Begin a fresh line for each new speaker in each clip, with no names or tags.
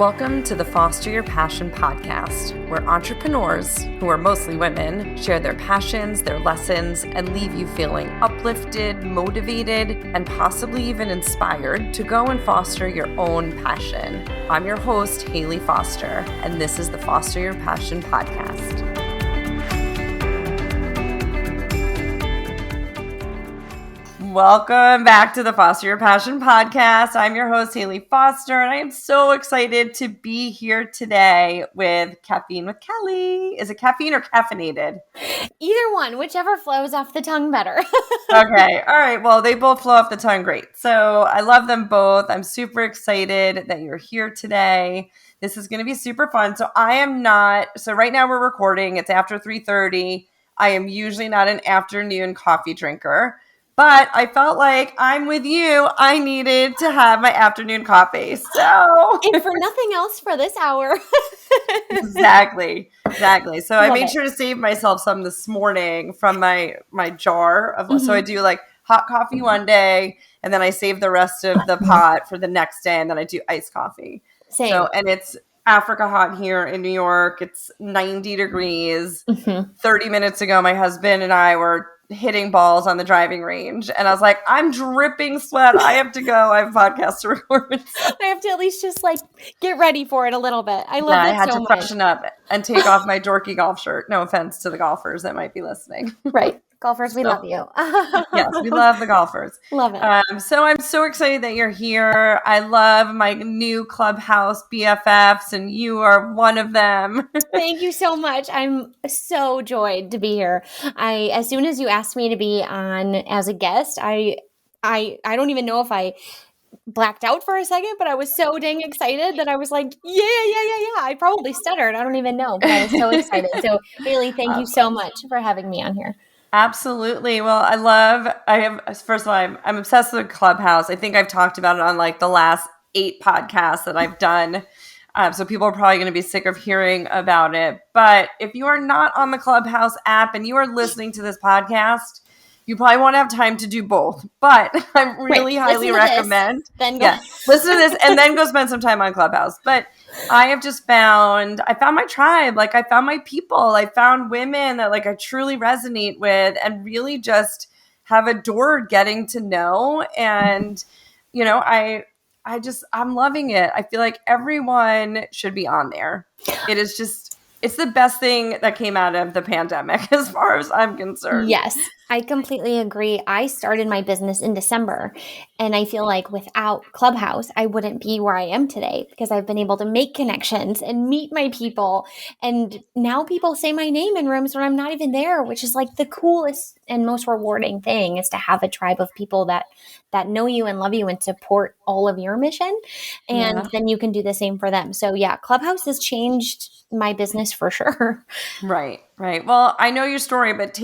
Welcome to the Foster Your Passion podcast, where entrepreneurs, who are mostly women, share their passions, their lessons, and leave you feeling uplifted, motivated, and possibly even inspired to go and foster your own passion. I'm your host, Haley Foster, and this is the Foster Your Passion podcast. Welcome back to the Foster Your Passion podcast. I'm your host, Haley Foster, and I am so excited to be here today with Caffeine with Kelly. Is it caffeine or caffeinated?
Either one, whichever flows off the tongue better.
Okay. All right. Well, they both flow off the tongue great. So I love them both. I'm super excited that you're here today. This is going to be super fun. So right now we're recording. It's after 3:30. I am usually not an afternoon coffee drinker. But I felt like I'm with you. I needed to have my afternoon coffee. So,
and for nothing else for this hour.
Exactly. So I made sure to save myself some this morning from my jar of. So I do like hot coffee one day, and then I save the rest of the pot for the next day, and then I do iced coffee.
Same.
So, and it's Africa hot here in New York. It's 90 degrees. 30 minutes ago, my husband and I were hitting balls on the driving range, and I was like, I'm dripping sweat. I have to go. I have a podcast to record.
I have to at least just like get ready for it a little bit. I love it so much. I had to
freshen up and take off my dorky golf shirt. No offense to the golfers that might be listening.
Right. Golfers, we love you.
Yes, we love the golfers.
Love it.
So I'm so excited that you're here. I love my new Clubhouse BFFs, and you are one of them.
Thank you so much. I'm so joyed to be here. As soon as you asked me to be on as a guest, I don't even know if I blacked out for a second, but I was so dang excited that I was like, yeah. I probably stuttered. I don't even know, but I was so excited. So Haley, thank you so much for having me on here.
Absolutely. Well, first of all, I'm obsessed with Clubhouse. I think I've talked about it on like the last 8 podcasts that I've done. So people are probably going to be sick of hearing about it. But if you are not on the Clubhouse app and you are listening to this podcast, you probably won't have time to do both. But I really highly recommend. Listen to this and then go spend some time on Clubhouse. But I found my tribe. Like I found my people. I found women that like I truly resonate with and really just have adored getting to know. And, you know, I'm loving it. I feel like everyone should be on there. It's the best thing that came out of the pandemic as far as I'm concerned.
Yes, I completely agree. I started my business in December, and I feel like without Clubhouse, I wouldn't be where I am today because I've been able to make connections and meet my people. And now people say my name in rooms when I'm not even there, which is like the coolest and most rewarding thing is to have a tribe of people that know you and love you and support all of your mission. And then you can do the same for them. So yeah, Clubhouse has changed my business for sure.
Right. Well, I know your story, but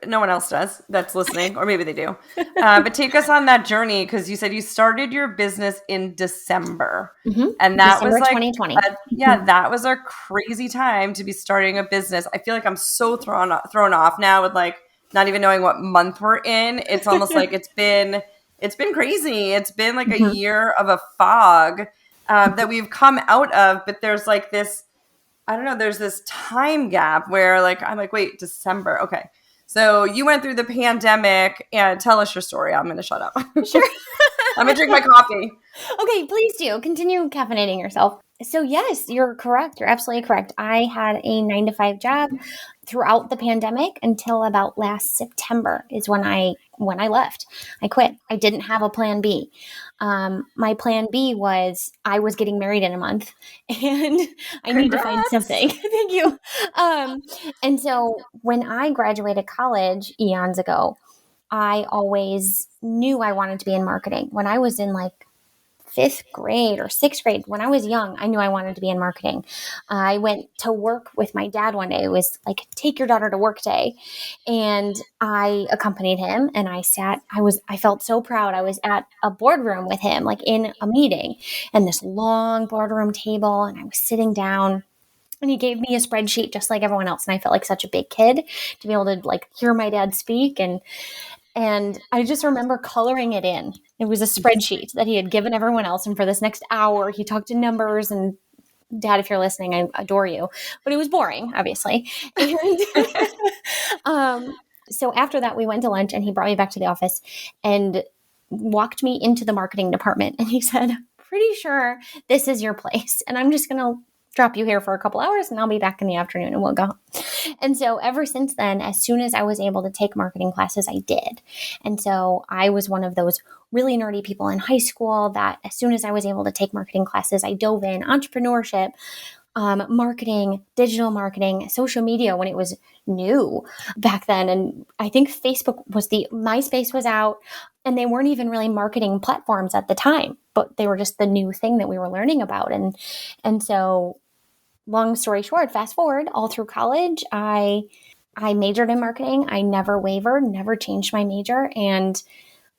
no one else does that's listening, or maybe they do. But take us on that journey because you said you started your business in December, and that
December
was like
2020.
That was a crazy time to be starting a business. I feel like I'm so thrown off now with like not even knowing what month we're in. It's almost like it's been crazy. It's been like a year of a fog that we've come out of, but there's like this. I don't know, there's this time gap where like, I'm like, wait, December. Okay. So you went through the pandemic and tell us your story. I'm going to shut up.
Sure.
I'm going to drink my coffee.
Okay, please do. Continue caffeinating yourself. So yes, you're correct. You're absolutely correct. I had a 9-to-5 job throughout the pandemic until about last September is when I left. I quit. I didn't have a plan B. My plan B was I was getting married in a month and I need to find something. Thank you. And so when I graduated college eons ago, I always knew I wanted to be in marketing. When I was in like 5th grade or 6th grade, when I was young, I knew I wanted to be in marketing. I went to work with my dad one day. It was like, take your daughter to work day. And I accompanied him and I felt so proud. I was at a boardroom with him, like in a meeting, and this long boardroom table. And I was sitting down and he gave me a spreadsheet just like everyone else. And I felt like such a big kid to be able to like hear my dad speak. And I just remember coloring it in. It was a spreadsheet that he had given everyone else. And for this next hour, he talked in numbers and Dad, if you're listening, I adore you. But it was boring, obviously. And so after that, we went to lunch and he brought me back to the office and walked me into the marketing department. And he said, pretty sure this is your place. And I'm just going to drop you here for a couple hours and I'll be back in the afternoon and we'll go. And so ever since then, as soon as I was able to take marketing classes, I did. And so I was one of those really nerdy people in high school that as soon as I was able to take marketing classes, I dove in entrepreneurship, marketing, digital marketing, social media when it was new back then. And I think MySpace was out and they weren't even really marketing platforms at the time, but they were just the new thing that we were learning about. And so long story short, fast forward all through college, I majored in marketing. I never wavered, never changed my major. And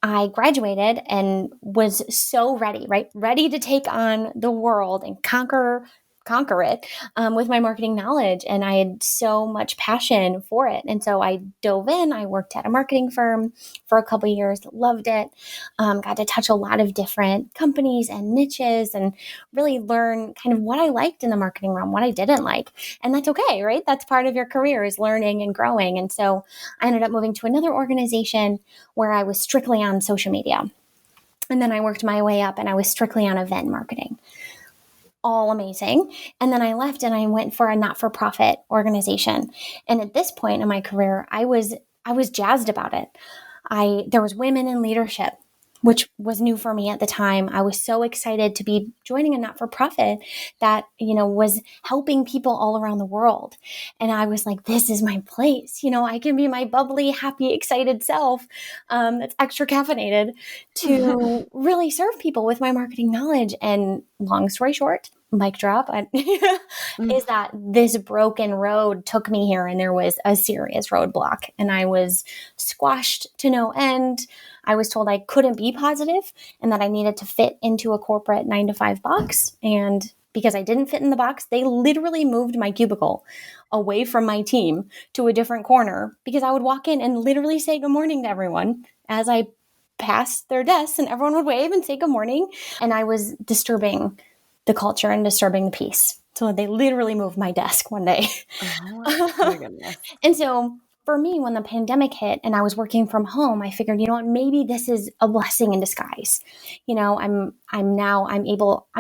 I graduated and was so ready, right? Ready to take on the world and conquer it with my marketing knowledge. And I had so much passion for it. And so I dove in. I worked at a marketing firm for a couple of years, loved it, got to touch a lot of different companies and niches and really learn kind of what I liked in the marketing realm, what I didn't like. And that's okay, right? That's part of your career is learning and growing. And so I ended up moving to another organization where I was strictly on social media. And then I worked my way up and I was strictly on event marketing. All amazing. And then I left and I went for a not-for-profit organization. And at this point in my career, I was jazzed about it. There was women in leadership, which was new for me at the time. I was so excited to be joining a not-for-profit that, was helping people all around the world. And I was like, this is my place. I can be my bubbly, happy, excited self that's extra caffeinated to really serve people with my marketing knowledge. And long story short, mic drop, is that this broken road took me here and there was a serious roadblock and I was squashed to no end. I was told I couldn't be positive and that I needed to fit into a corporate 9-to-5 box. And because I didn't fit in the box, they literally moved my cubicle away from my team to a different corner because I would walk in and literally say good morning to everyone as I passed their desks and everyone would wave and say good morning. And I was disturbing the culture and disturbing the peace. So they literally moved my desk one day.
Oh my goodness.
And so for me, when the pandemic hit and I was working from home, I figured, maybe this is a blessing in disguise. I'm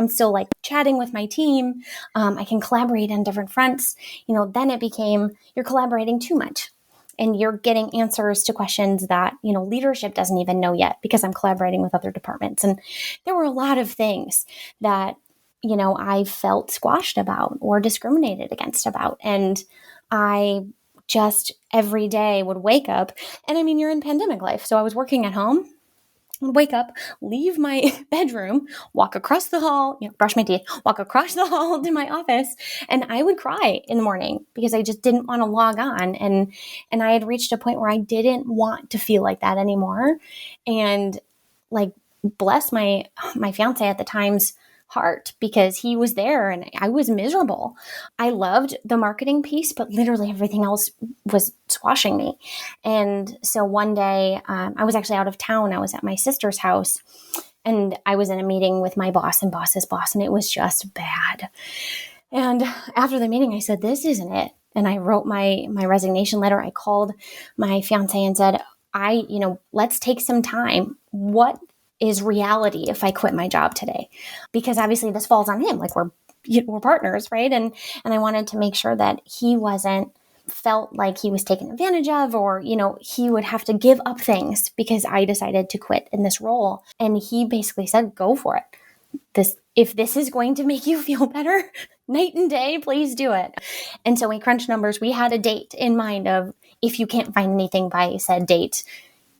still like chatting with my team. I can collaborate on different fronts. Then it became, you're collaborating too much. And you're getting answers to questions that, leadership doesn't even know yet because I'm collaborating with other departments. And there were a lot of things that, I felt squashed about or discriminated against about. And I just every day would wake up. And you're in pandemic life. So I was working at home. Would wake up, leave my bedroom, walk across the hall, brush my teeth, walk across the hall to my office, and I would cry in the morning because I just didn't want to log on. And I had reached a point where I didn't want to feel like that anymore. And bless my fiance at the time's heart because he was there and I was miserable. I loved the marketing piece, but literally everything else was squashing me. And so one day I was actually out of town. I was at my sister's house and I was in a meeting with my boss and boss's boss, and it was just bad. And after the meeting, I said, this isn't it. And I wrote my resignation letter. I called my fiance and said, let's take some time. What is reality if I quit my job today? Because obviously this falls on him. We're partners, right? And I wanted to make sure that he wasn't felt like he was taken advantage of, or, he would have to give up things because I decided to quit in this role. And he basically said, go for it. If this is going to make you feel better night and day, please do it. And so we crunched numbers. We had a date in mind of if you can't find anything by said date,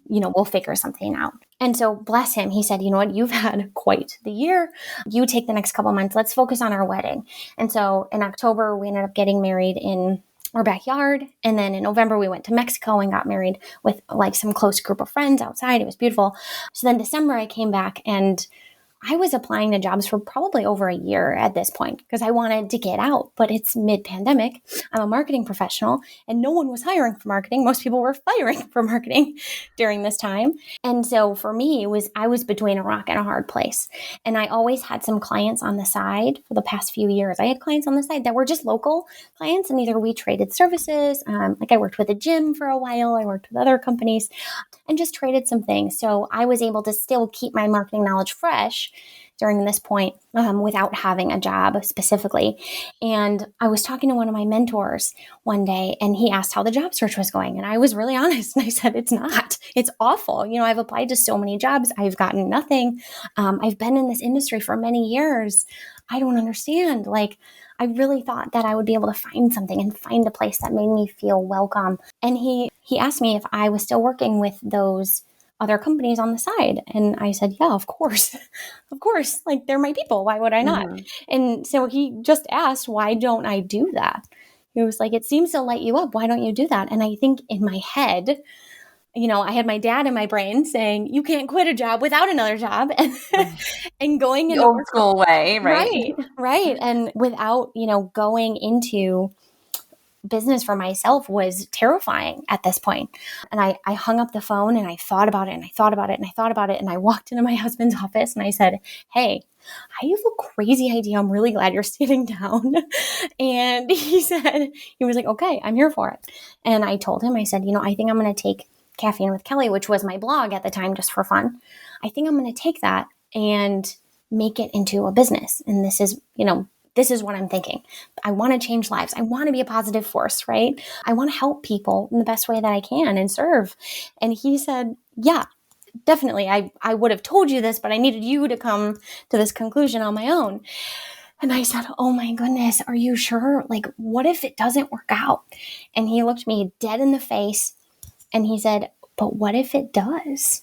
we'll figure something out. And so bless him, he said, you know what, you've had quite the year. You take the next couple months. Let's focus on our wedding. And so in October, we ended up getting married in our backyard. And then in November, we went to Mexico and got married with some close group of friends outside. It was beautiful. So then December, I came back and I was applying to jobs for probably over a year at this point because I wanted to get out, but it's mid-pandemic. I'm a marketing professional and no one was hiring for marketing. Most people were firing for marketing during this time. And so for me, I was between a rock and a hard place. And I always had some clients on the side for the past few years. I had clients on the side that were just local clients, and either we traded services, like I worked with a gym for a while, I worked with other companies, and just traded some things. So I was able to still keep my marketing knowledge fresh during this point without having a job specifically. And I was talking to one of my mentors one day, and he asked how the job search was going. And I was really honest. And I said, it's not. It's awful. You know, I've applied to so many jobs. I've gotten nothing. I've been in this industry for many years. I don't understand. Like, I really thought that I would be able to find something and find a place that made me feel welcome. And he asked me if I was still working with those other companies on the side. And I said, yeah, of course. Of course. Like, they're my people. Why would I not?
Mm-hmm.
And so he just asked, why don't I do that? He was like, it seems to light you up. Why don't you do that? And I think in my head, you know, I had my dad in my brain saying, you can't quit a job without another job. And going
The
into
old school way, right?
Right. And without, you know, going into business for myself was terrifying at this point. And I hung up the phone and I thought about it and I thought about it and I thought about it. And I walked into my husband's office and I said, hey, I have a crazy idea. I'm really glad you're sitting down. And he was like, okay, I'm here for it. And I told him, I said, you know, I think I'm going to take Caffeine with Kelly, which was my blog at the time, just for fun. I think I'm going to take that and make it into a business. And this is, you know, this is what I'm thinking. I want to change lives. I want to be a positive force, right? I want to help people in the best way that I can and serve. And he said, yeah, definitely. I would have told you this, but I needed you to come to this conclusion on my own. And I said, oh my goodness, are you sure? Like, what if it doesn't work out? And he looked me dead in the face and he said, but what if it does?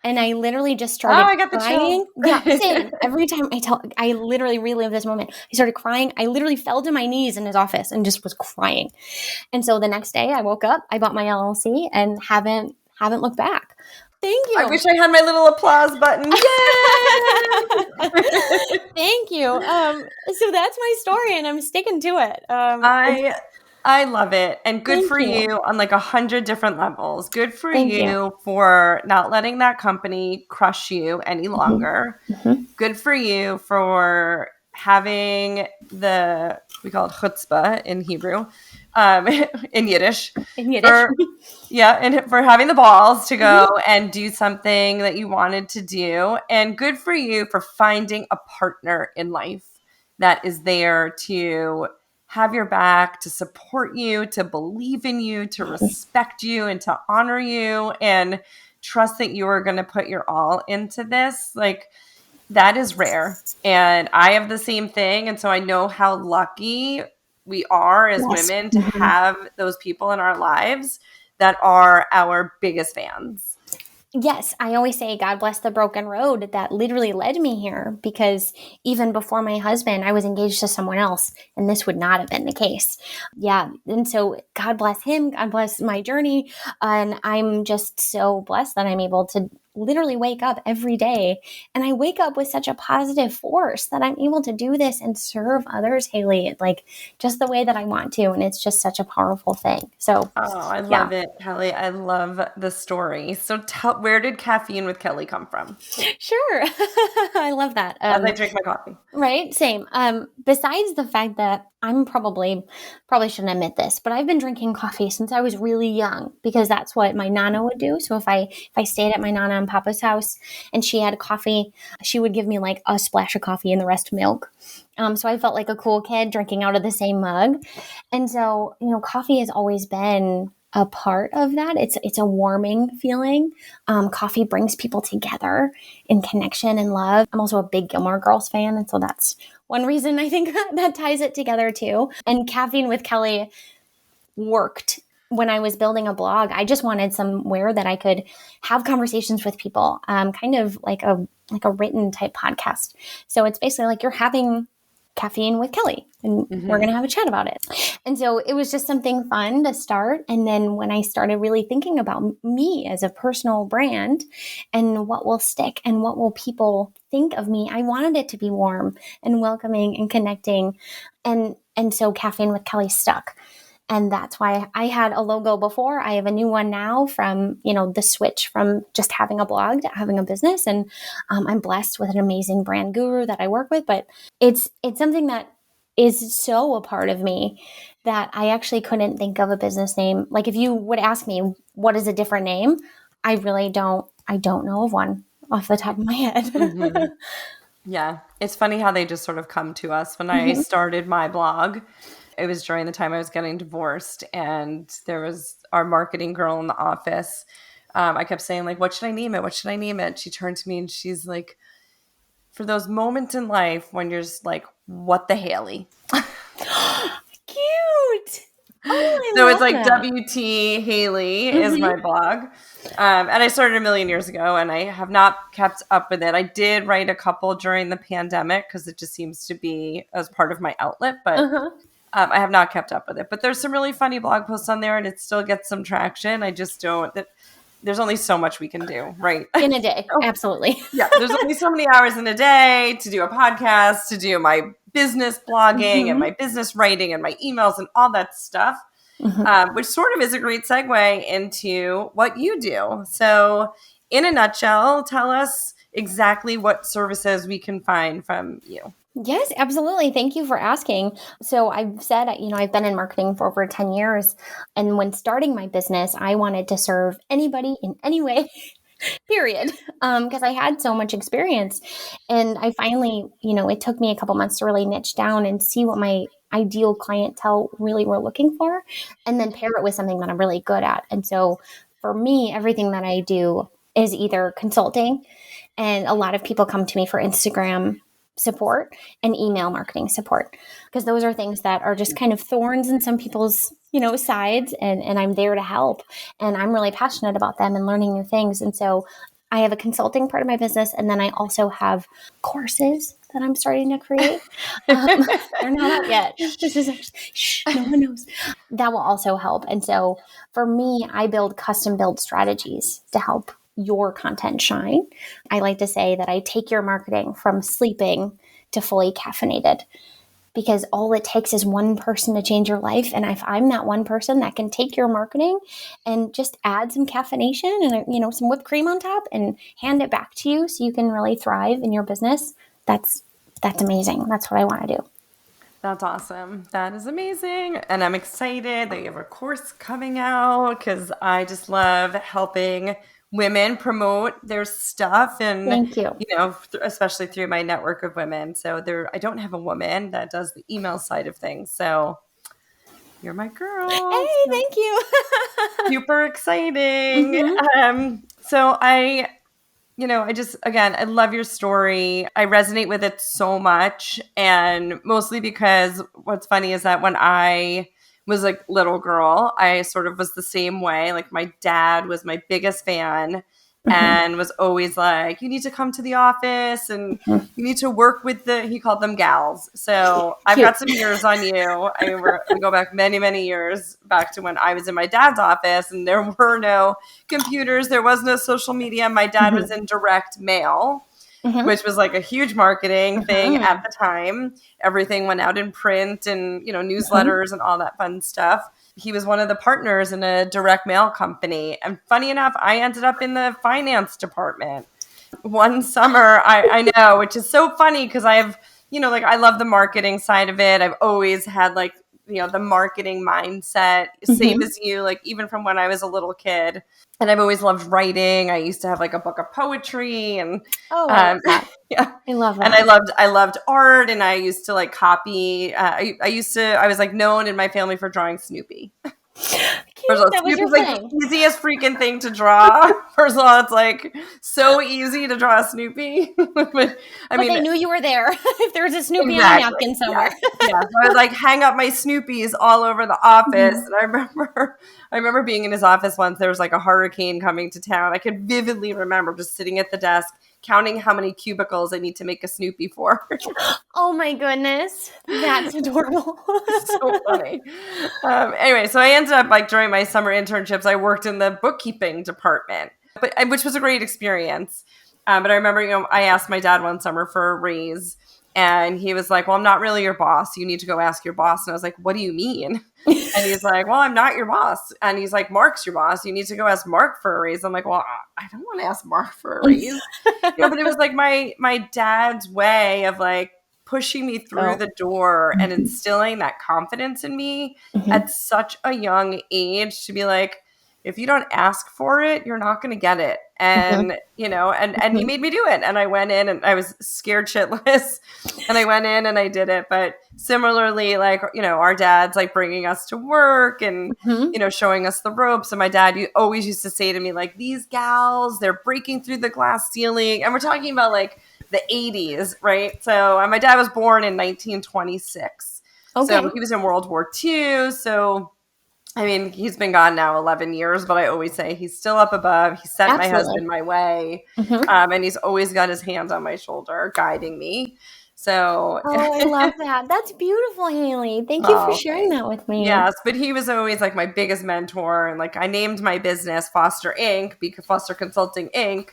And I literally just started
I got the
crying.
chill.
Yeah, same. Every time I literally relive this moment. I started crying. I literally fell to my knees in his office and just was crying. And so the next day I woke up, I bought my LLC and haven't looked back. Thank you.
I wish I had my little applause button. Yay!
Thank you. So that's my story and I'm sticking to it.
I love it. And good
Thank
for
you.
you on like 100 different levels. Good for
Thank
you for not letting that company crush you any longer.
Mm-hmm.
Good for you for having we call it chutzpah in Hebrew, in Yiddish.
In Yiddish.
And for having the balls to go and do something that you wanted to do. And good for you for finding a partner in life that is there to have your back, to support you, to believe in you, to respect you, and to honor you, and trust that you are going to put your all into this. Like, that is rare. And I have the same thing. And so I know how lucky we are as women to have those people in our lives that are our biggest fans.
Yes, I always say God bless the broken road that literally led me here, because even before my husband, I was engaged to someone else and this would not have been the case. Yeah. And so God bless him. God bless my journey. And I'm just so blessed that I'm able to literally wake up every day. And I wake up with such a positive force that I'm able to do this and serve others, Haley, like just the way that I want to. And it's just such a powerful thing. So,
I love it, Kelly. I love the story. So where did Caffeine with Kelly come from?
Sure. I love that.
As I drink my coffee.
Right. Same. Besides the fact that I'm probably shouldn't admit this, but I've been drinking coffee since I was really young, because that's what my nana would do. So if I stayed at my nana and papa's house and she had coffee, she would give me like a splash of coffee and the rest milk. So I felt like a cool kid drinking out of the same mug. And so, you know, coffee has always been a part of that. It's a warming feeling. Coffee brings people together in connection and love. I'm also a big Gilmore Girls fan, and so that's one reason I think that ties it together too. And Caffeine with Kelly worked when I was building a blog. I just wanted somewhere that I could have conversations with people, kind of like a written type podcast. So it's basically like you're having Caffeine with Kelly, and we're going to have a chat about it. And so it was just something fun to start. And then when I started really thinking about me as a personal brand and what will stick and what will people think of me, I wanted it to be warm and welcoming and connecting. And so Caffeine with Kelly stuck. And that's why I had a logo before. I have a new one now from, the switch from just having a blog to having a business. And I'm blessed with an amazing brand guru that I work with. But it's something that is so a part of me that I actually couldn't think of a business name. Like if you would ask me, what is a different name? I really don't know of one off the top of my head.
Yeah. It's funny how they just sort of come to us. When I started my blog, it was during the time I was getting divorced, and there was our marketing girl in the office. I kept saying, like, what should I name it? What should I name it? She turned to me and she's like, for those moments in life when you're just like, what the Haley?
Cute. Oh, I
So
love
it's like
that.
WT Haley is my blog. And I started a million years ago, and I have not kept up with it. I did write a couple during the pandemic because it just seems to be as part of my outlet, but I have not kept up with it. But there's some really funny blog posts on there, and it still gets some traction. I just don't. There's only so much we can do, right?
In a day. Absolutely.
Yeah, there's only so many hours in a day to do a podcast, to do my business blogging and my business writing and my emails and all that stuff, which sort of is a great segue into what you do. So in a nutshell, tell us exactly what services we can find from you.
Yes, absolutely. Thank you for asking. So I've said, I've been in marketing for over 10 years. And when starting my business, I wanted to serve anybody in any way, period. Because I had so much experience. And I finally, it took me a couple months to really niche down and see what my ideal clientele really were looking for, and then pair it with something that I'm really good at. And so for me, everything that I do is either consulting, and a lot of people come to me for Instagram support and email marketing support, because those are things that are just kind of thorns in some people's sides, and I'm there to help, and I'm really passionate about them and learning new things. And so I have a consulting part of my business, and then I also have courses that I'm starting to create. They're not out yet. This is actually, no one knows. That will also help. And so for me, I build custom build strategies to help your content shine. I like to say that I take your marketing from sleeping to fully caffeinated, because all it takes is one person to change your life. And if I'm that one person that can take your marketing and just add some caffeination and some whipped cream on top and hand it back to you so you can really thrive in your business, that's amazing. That's what I want to do.
That's awesome. That is amazing. And I'm excited that you have a course coming out, because I just love helping women promote their stuff, and
Thank you.
Especially through my network of women. So I don't have a woman that does the email side of things. So you're my girl.
Hey, thank you.
Super exciting. So I love your story. I resonate with it so much. And mostly because what's funny is that when I was like little girl, I sort of was the same way. Like my dad was my biggest fan and was always like, you need to come to the office and you need to work with he called them gals. So I've got some years on you. We go back many, many years back to when I was in my dad's office, and there were no computers. There was no social media. My dad was in direct mail, which was like a huge marketing thing at the time. Everything went out in print and, newsletters and all that fun stuff. He was one of the partners in a direct mail company. And funny enough, I ended up in the finance department one summer. I know, which is so funny because I have, I love the marketing side of it. I've always had the marketing mindset, same as you, even from when I was a little kid. And I've always loved writing. I used to have a book of poetry, and
I love that.
yeah,
I love that.
And I loved art, and I used to copy. I was known in my family for drawing Snoopy. First of all,
That was your
Snoopy's
thing.
the easiest freaking thing to draw. First of all, it's so easy to draw a Snoopy. But
they knew you were there if there was a Snoopy on a napkin somewhere.
Yeah. So I would hang up my Snoopies all over the office. And I remember being in his office once. There was a hurricane coming to town. I could vividly remember just sitting at the desk, counting how many cubicles I need to make a Snoopy for.
Oh my goodness. That's adorable.
So funny. Anyway, so I ended up like during my summer internships, I worked in the bookkeeping department, which was a great experience. But I remember, I asked my dad one summer for a raise, and he was like, "Well, I'm not really your boss. You need to go ask your boss." And I was like, "What do you mean?" And he's like, "Well, I'm not your boss." And he's like, "Mark's your boss. You need to go ask Mark for a raise." I'm like, "Well, I don't want to ask Mark for a raise." But it was like my dad's way of like pushing me through the door and instilling that confidence in me at such a young age to be like, if you don't ask for it, you're not going to get it. And, and he made me do it. And I went in and I was scared shitless and I went in and I did it. But similarly, like, our dad's like bringing us to work and, showing us the ropes. And my dad always used to say to me, like, these gals, they're breaking through the glass ceiling. And we're talking about like the 80s, right? So my dad was born in 1926. Okay. So he was in World War II. So I mean, he's been gone now 11 years, but I always say he's still up above. He sent my husband my way, and he's always got his hand on my shoulder guiding me. So,
I love that. That's beautiful, Haley. Thank you for sharing that with me.
Yes, but he was always like my biggest mentor. And like I named my business Foster Consulting Inc.,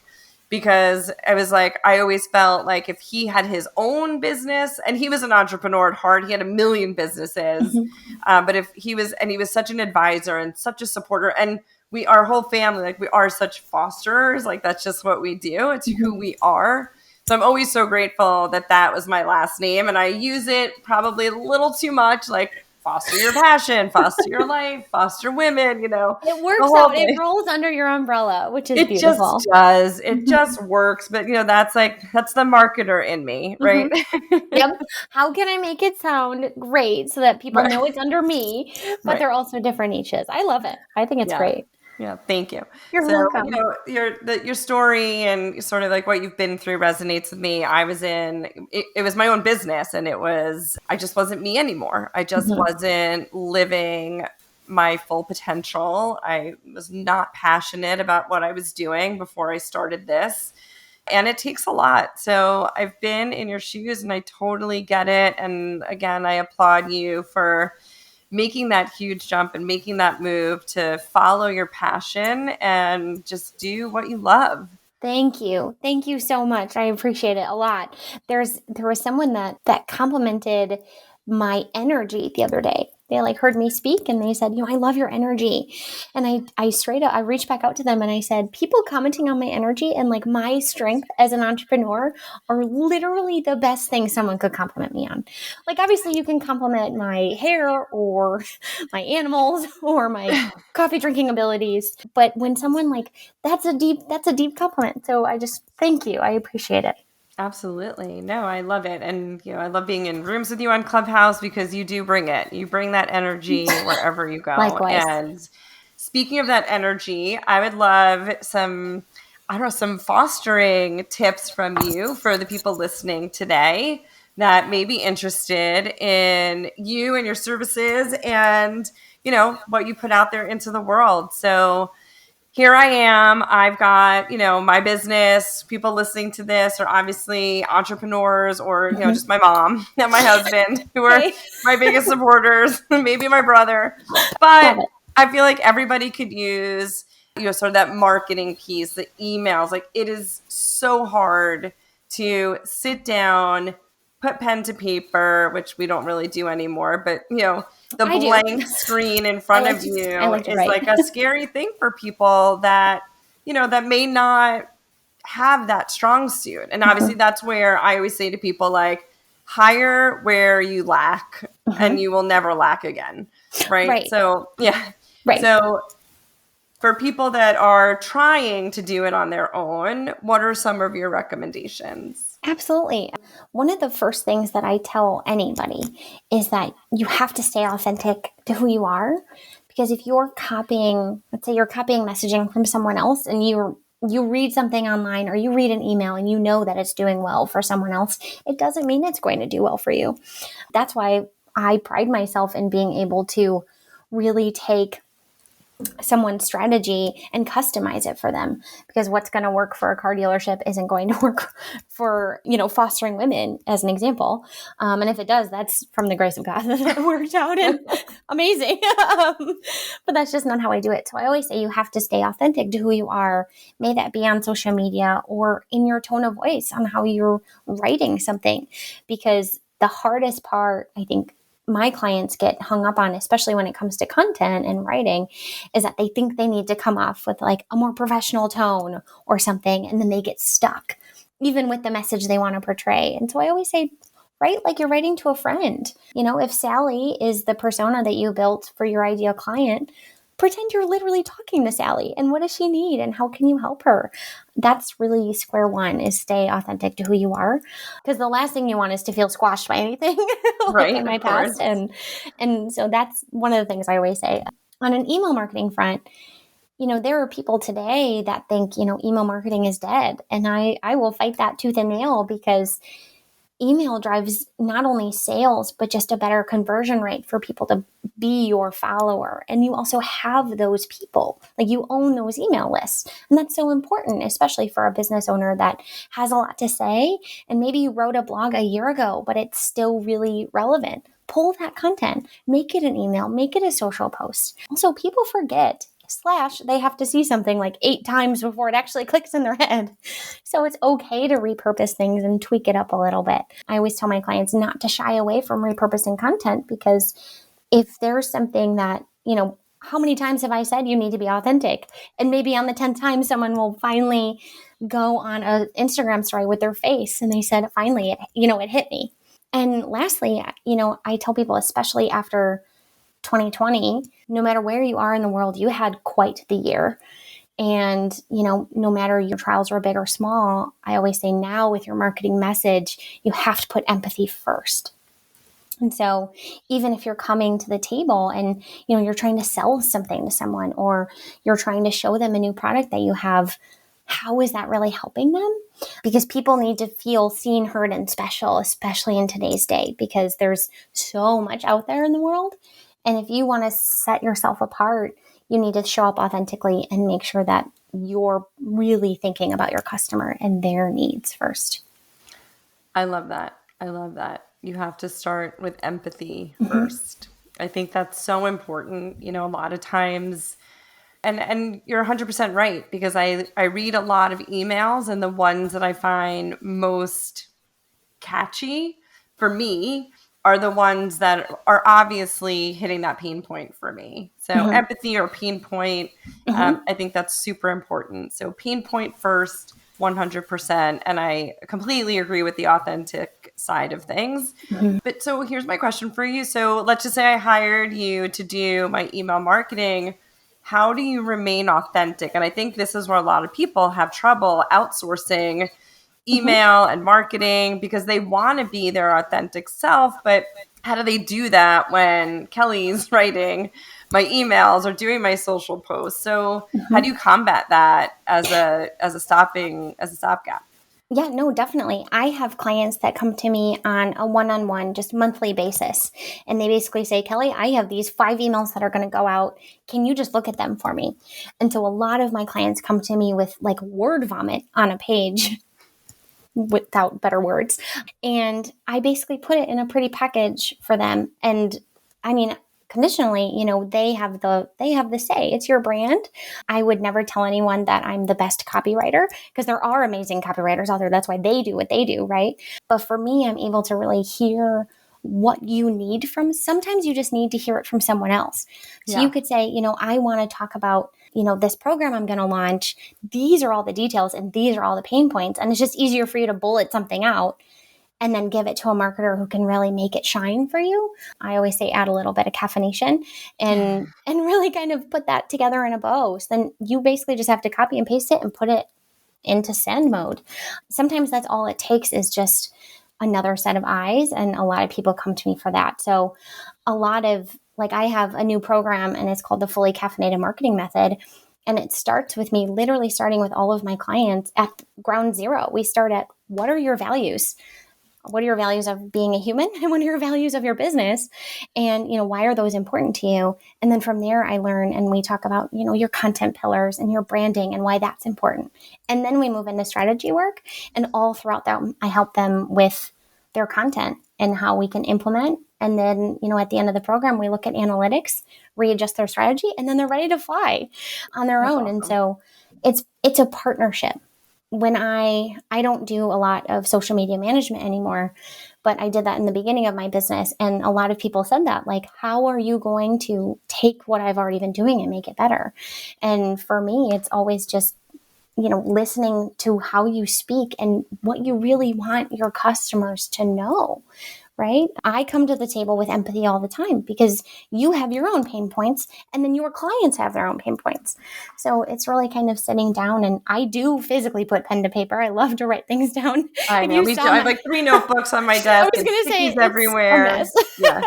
because I was like, I always felt like if he had his own business, and he was an entrepreneur at heart, he had a million businesses. But if he was such an advisor and such a supporter, and our whole family, like we are such fosterers, like that's just what we do. It's who we are. So I'm always so grateful that was my last name. And I use it probably a little too much, like foster your passion, foster your life, foster women,
It works out. It rolls under your umbrella, which is beautiful.
It just does. It just works. But, that's the marketer in me, right?
Yep. How can I make it sound great so that people know it's under me, but they're also different niches? I love it. I think it's great.
Yeah, thank you.
You're welcome.
Your story and sort of like what you've been through resonates with me. I was it was my own business, and I just wasn't me anymore. I just wasn't living my full potential. I was not passionate about what I was doing before I started this. And it takes a lot. So I've been in your shoes and I totally get it. And again, I applaud you for making that huge jump and making that move to follow your passion and just do what you love.
Thank you. Thank you so much. I appreciate it a lot. There was someone that complimented my energy the other day. They like heard me speak and they said, I love your energy. And I reached back out to them and I said, people commenting on my energy and like my strength as an entrepreneur are literally the best thing someone could compliment me on. Like, obviously you can compliment my hair or my animals or my coffee drinking abilities. But when someone that's a deep compliment. So I just thank you. I appreciate it.
Absolutely. No, I love it. And, I love being in rooms with you on Clubhouse because you do bring it. You bring that energy wherever you go.
Likewise.
And speaking of that energy, I would love some fostering tips from you for the people listening today that may be interested in you and your services and, what you put out there into the world. So here I am. I've got, my business. People listening to this are obviously entrepreneurs or, just my mom and my husband who are my biggest supporters, maybe my brother. But I feel like everybody could use, sort of that marketing piece, the emails. Like it is so hard to sit down, put pen to paper, which we don't really do anymore, but the blank screen in front of you is like a scary thing for people that, that may not have that strong suit. And obviously that's where I always say to people, like, hire where you lack and you will never lack again. Right. So, yeah. Right. So for people that are trying to do it on their own, what are some of your recommendations?
Absolutely. One of the first things that I tell anybody is that you have to stay authentic to who you are. Because if you're copying, let's say you're copying messaging from someone else and you read something online or you read an email and you know that it's doing well for someone else, it doesn't mean it's going to do well for you. That's why I pride myself in being able to really take someone's strategy and customize it for them, because what's going to work for a car dealership isn't going to work for, fostering women, as an example. And if it does, that's from the grace of God that it worked out, and amazing. But that's just not how I do it. So I always say you have to stay authentic to who you are. May that be on social media or in your tone of voice on how you're writing something, because the hardest part, I think, my clients get hung up on, especially when it comes to content and writing, is that they think they need to come off with like a more professional tone or something, and then they get stuck even with the message they want to portray. And so I always say, write like you're writing to a friend. If Sally is the persona that you built for your ideal client, pretend you're literally talking to Sally, and what does she need and how can you help her? That's really square one, is stay authentic to who you are, because the last thing you want is to feel squashed by anything like
Right,
in my
of
past.
course.
And so that's one of the things I always say. On an email marketing front, there are people today that think, email marketing is dead. And I will fight that tooth and nail, because email drives not only sales, but just a better conversion rate for people to be your follower. And you also have those people, like you own those email lists. And that's so important, especially for a business owner that has a lot to say. And maybe you wrote a blog a year ago, but it's still really relevant. Pull that content, make it an email, make it a social post. Also, people forget / they have to see something like 8 times before it actually clicks in their head. So it's okay to repurpose things and tweak it up a little bit. I always tell my clients not to shy away from repurposing content, because if there's something that, how many times have I said you need to be authentic? And maybe on the 10th time, someone will finally go on an Instagram story with their face and they said, finally, it hit me. And lastly, I tell people, especially after 2020, no matter where you are in the world, you had quite the year. And, no matter your trials were big or small, I always say now with your marketing message, you have to put empathy first. And so even if you're coming to the table and, you're trying to sell something to someone, or you're trying to show them a new product that you have, how is that really helping them? Because people need to feel seen, heard, and special, especially in today's day, because there's so much out there in the world. And if you want to set yourself apart, you need to show up authentically and make sure that you're really thinking about your customer and their needs first.
I love that. I love that. You have to start with empathy
Mm-hmm.
first. I think that's so important. A lot of times, and you're 100% right, because I read a lot of emails, and the ones that I find most catchy for me are the ones that are obviously hitting that pain point for me. So
Mm-hmm.
empathy or pain point,
Mm-hmm.
I think that's super important. So pain point first, 100%. And I completely agree with the authentic side of things.
Mm-hmm.
But so here's my question for you. So let's just say I hired you to do my email marketing. How do you remain authentic? And I think this is where a lot of people have trouble outsourcing email and marketing, because they want to be their authentic self. But how do they do that when Kelly's writing my emails or doing my social posts? So how do you combat that as a stopgap?
Yeah, no, definitely. I have clients that come to me on a one-on-one, just monthly basis. And they basically say, Kelly, I have these 5 emails that are going to go out. Can you just look at them for me? And so a lot of my clients come to me with like word vomit on a page without better words. And I basically put it in a pretty package for them. And I mean, conditionally, they have the say. It's your brand. I would never tell anyone that I'm the best copywriter, because there are amazing copywriters out there. That's why they do what they do, right? But for me, I'm able to really hear what you need from. Sometimes you just need to hear it from someone else. So you could say, I want to talk about, this program I'm going to launch. These are all the details and these are all the pain points. And it's just easier for you to bullet something out and then give it to a marketer who can really make it shine for you. I always say add a little bit of caffeination and really kind of put that together in a bow. So then you basically just have to copy and paste it and put it into send mode. Sometimes that's all it takes, is just another set of eyes. And a lot of people come to me for that. So a lot of, like, I have a new program and it's called the Fully Caffeinated Marketing Method. And it starts with me literally starting with all of my clients at ground zero. We start at, what are your values? what are your values of being a human and what are your values of your business? And, why are those important to you? And then from there, I learn and we talk about, your content pillars and your branding and why that's important. And then we move into strategy work. And all throughout that, I help them with their content and how we can implement. And then, at the end of the program, we look at analytics, readjust their strategy, and then they're ready to fly on their own. Awesome. And so it's a partnership. When I don't do a lot of social media management anymore, but I did that in the beginning of my business. And a lot of people said that, like, how are you going to take what I've already been doing and make it better? And for me, it's always just, listening to how you speak and what you really want your customers to know. Right? I come to the table with empathy all the time because you have your own pain points and then your clients have their own pain points. So it's really kind of sitting down, and I do physically put pen to paper. I love to write things down.
I know, me too. I have like 3 notebooks on my desk.
I was going to say it's everywhere. A mess.
Yeah.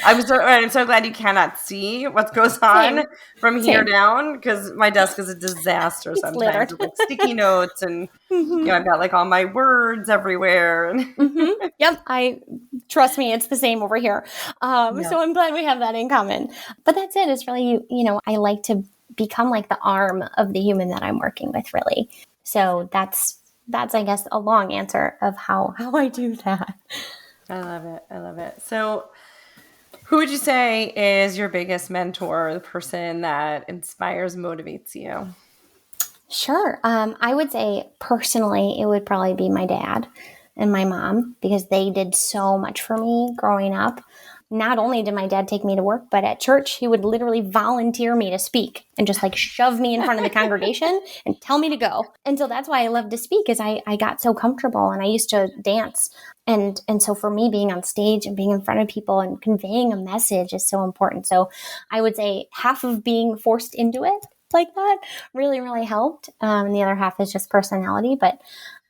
I'm so glad you cannot see what goes on from here down, because my desk is a disaster sometimes with like sticky notes and I've got like all my words everywhere.
Yep. Trust me, it's the same over here. So I'm glad we have that in common. But that's it. It's really, I like to become like the arm of the human that I'm working with, really. So that's I guess, a long answer of how I do that.
I love it. So who would you say is your biggest mentor, the person that inspires, motivates you?
Sure. I would say personally, it would probably be my dad and my mom, because they did so much for me growing up. Not only did my dad take me to work, but at church, he would literally volunteer me to speak and just like shove me in front of the congregation and tell me to go. And so that's why I love to speak, is I got so comfortable, and I used to dance. And so for me, being on stage and being in front of people and conveying a message is so important. So I would say half of being forced into it like that really, really helped. And the other half is just personality. But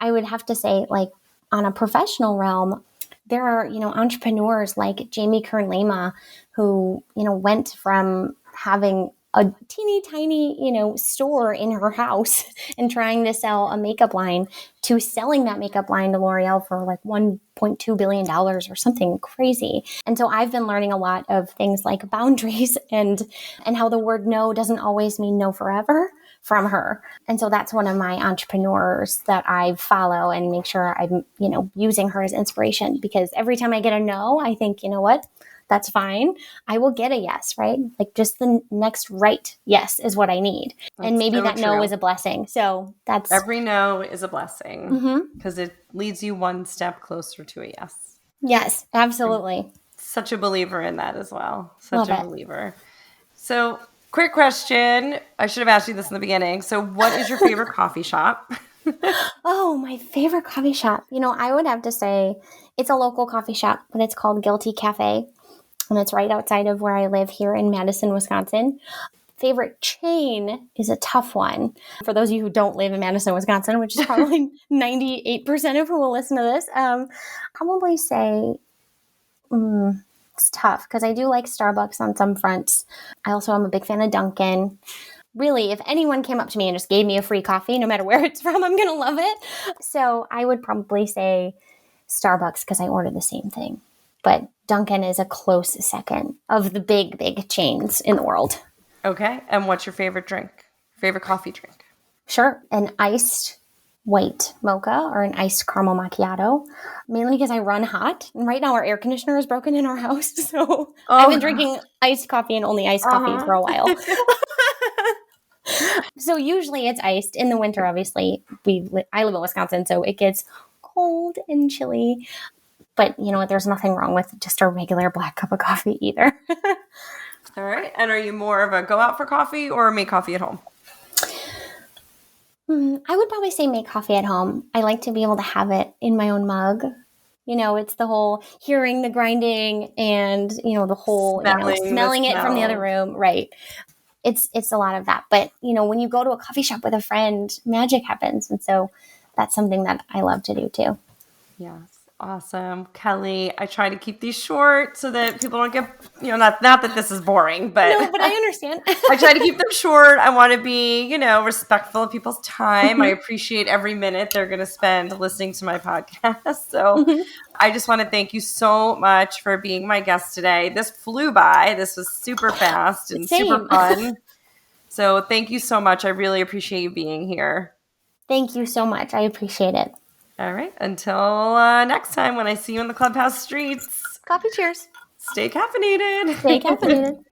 I would have to say, like, on a professional realm, there are, entrepreneurs like Jamie Kern-Lema, who, went from having a teeny tiny, store in her house and trying to sell a makeup line to selling that makeup line to L'Oreal for like $1.2 billion or something crazy. And so I've been learning a lot of things like boundaries and how the word no doesn't always mean no forever from her. And so that's one of my entrepreneurs that I follow and make sure I'm, using her as inspiration, because every time I get a no, I think, you know what? That's fine. I will get a yes, right? Like, just the next right yes is what I need. And maybe so that no is a blessing. So that's...
Every no is a blessing, because it leads you one step closer to a yes.
Yes, absolutely.
I'm such a believer in that as well. Such a believer. So, quick question. I should have asked you this in the beginning. So what is your favorite coffee shop?
Oh, my favorite coffee shop. I would have to say it's a local coffee shop, but it's called Guilty Cafe. And it's right outside of where I live here in Madison, Wisconsin. Favorite chain is a tough one. For those of you who don't live in Madison, Wisconsin, which is probably 98% of who will listen to this, probably say it's tough, because I do like Starbucks on some fronts. I also am a big fan of Dunkin'. Really, if anyone came up to me and just gave me a free coffee, no matter where it's from, I'm going to love it. So I would probably say Starbucks, because I order the same thing. But Dunkin' is a close second of the big, big chains in the world.
Okay. And what's your favorite drink? Favorite coffee drink?
Sure. An iced white mocha or an iced caramel macchiato, mainly because I run hot. And right now our air conditioner is broken in our house. So I've been drinking iced coffee and only iced coffee for a while. So usually it's iced. In the winter, obviously, I live in Wisconsin, so it gets cold and chilly. But you know what? There's nothing wrong with just a regular black cup of coffee either.
All right. And are you more of a go out for coffee or make coffee at home?
I would probably say make coffee at home. I like to be able to have it in my own mug. It's the whole hearing the grinding and, the whole smelling it from the other room. Right. It's a lot of that. But, when you go to a coffee shop with a friend, magic happens. And so that's something that I love to do too.
Yes. Awesome. Kelly, I try to keep these short so that people don't get, not that this is boring, but
No, but I understand.
I try to keep them short. I want to be, respectful of people's time. I appreciate every minute they're going to spend listening to my podcast. So I just want to thank you so much for being my guest today. This flew by. This was super fast and super fun. So thank you so much. I really appreciate you being here.
Thank you so much. I appreciate it.
All right. Until next time when I see you in the clubhouse streets.
Coffee cheers.
Stay caffeinated.
Stay caffeinated.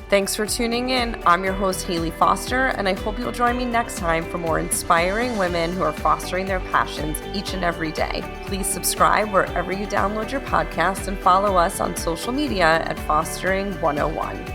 Thanks for tuning in. I'm your host, Haley Foster, and I hope you'll join me next time for more inspiring women who are fostering their passions each and every day. Please subscribe wherever you download your podcast and follow us on social media at Fostering 101.